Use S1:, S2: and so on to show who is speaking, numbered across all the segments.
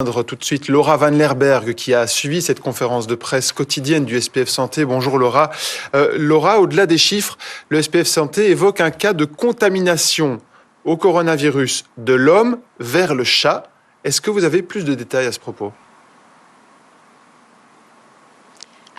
S1: Tout de suite Laura Van Lerberg qui a suivi cette conférence de presse quotidienne du SPF Santé. Bonjour Laura. Laura, au-delà des chiffres, le SPF Santé évoque un cas de contamination au coronavirus de l'homme vers le chat. Est-ce que vous avez plus de détails à ce propos ?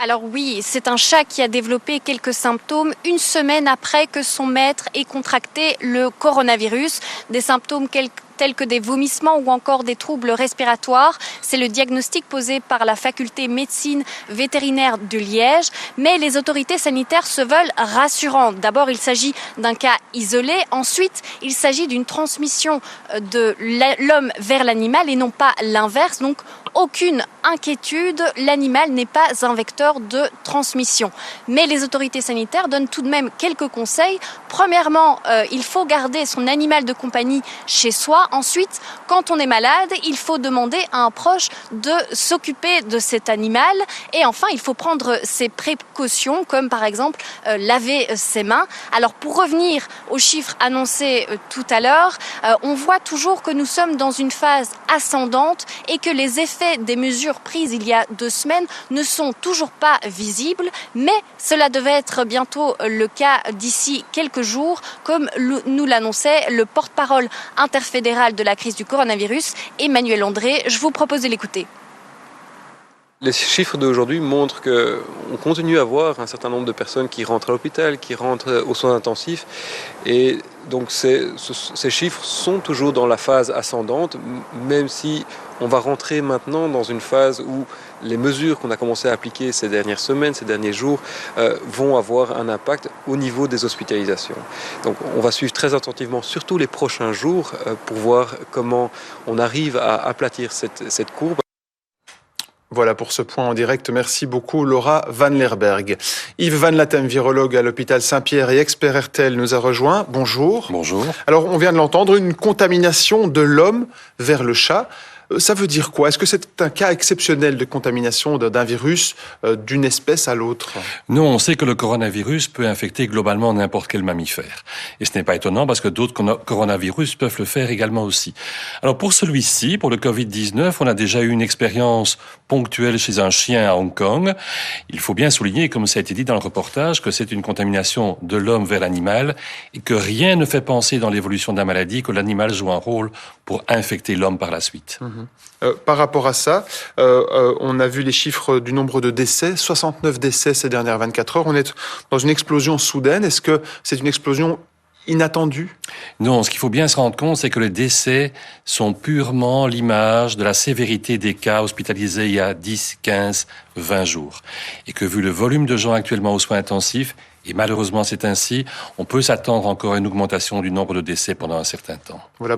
S2: Alors oui, c'est un chat qui a développé quelques symptômes une semaine après que son maître ait contracté le coronavirus. Des symptômes tels que des vomissements ou encore des troubles respiratoires. C'est le diagnostic posé par la faculté médecine vétérinaire de Liège. Mais les autorités sanitaires se veulent rassurantes. D'abord, il s'agit d'un cas isolé. Ensuite, il s'agit d'une transmission de l'homme vers l'animal et non pas l'inverse. Donc, aucune inquiétude, l'animal n'est pas un vecteur de transmission. Mais les autorités sanitaires donnent tout de même quelques conseils. Premièrement, il faut garder son animal de compagnie chez soi. Ensuite, quand on est malade, il faut demander à un proche de s'occuper de cet animal. Et enfin, il faut prendre ses précautions, comme par exemple laver ses mains. Alors pour revenir aux chiffres annoncés tout à l'heure, on voit toujours que nous sommes dans une phase ascendante et que les effets des mesures prises il y a 2 semaines ne sont toujours pas visibles. Mais cela devait être bientôt le cas d'ici quelques jours, comme nous l'annonçait le porte-parole interfédéral de la crise du coronavirus, Emmanuel André. Je vous propose de l'écouter.
S3: Les chiffres d'aujourd'hui montrent qu'on continue à voir un certain nombre de personnes qui rentrent à l'hôpital, qui rentrent aux soins intensifs. Et donc ces chiffres sont toujours dans la phase ascendante, même si on va rentrer maintenant dans une phase où les mesures qu'on a commencé à appliquer ces dernières semaines, ces derniers jours, vont avoir un impact au niveau des hospitalisations. Donc on va suivre très attentivement, surtout les prochains jours, pour voir comment on arrive à aplatir cette courbe.
S1: Voilà pour ce point en direct. Merci beaucoup Laura Van Lerberg. Yves Van Latem, virologue à l'hôpital Saint-Pierre et expert RTL, nous a rejoint. Bonjour.
S4: Bonjour.
S1: Alors on vient de l'entendre, une contamination de l'homme vers le chat. Ça veut dire quoi ? Est-ce que c'est un cas exceptionnel de contamination d'un virus d'une espèce à l'autre ?
S4: Non, on sait que le coronavirus peut infecter globalement n'importe quel mammifère. Et ce n'est pas étonnant parce que d'autres coronavirus peuvent le faire également aussi. Alors pour celui-ci, pour le Covid-19, on a déjà eu une expérience ponctuelle chez un chien à Hong Kong. Il faut bien souligner, comme ça a été dit dans le reportage, que c'est une contamination de l'homme vers l'animal et que rien ne fait penser dans l'évolution de la maladie que l'animal joue un rôle pour infecter l'homme par la suite.
S1: Par rapport à ça, on a vu les chiffres du nombre de décès, 69 décès ces dernières 24 heures. On est dans une explosion soudaine. Est-ce que c'est une explosion inattendue ?
S4: Non, ce qu'il faut bien se rendre compte, c'est que les décès sont purement l'image de la sévérité des cas hospitalisés il y a 10, 15, 20 jours. Et que vu le volume de gens actuellement aux soins intensifs, et malheureusement c'est ainsi, on peut s'attendre encore à une augmentation du nombre de décès pendant un certain temps.
S1: Voilà.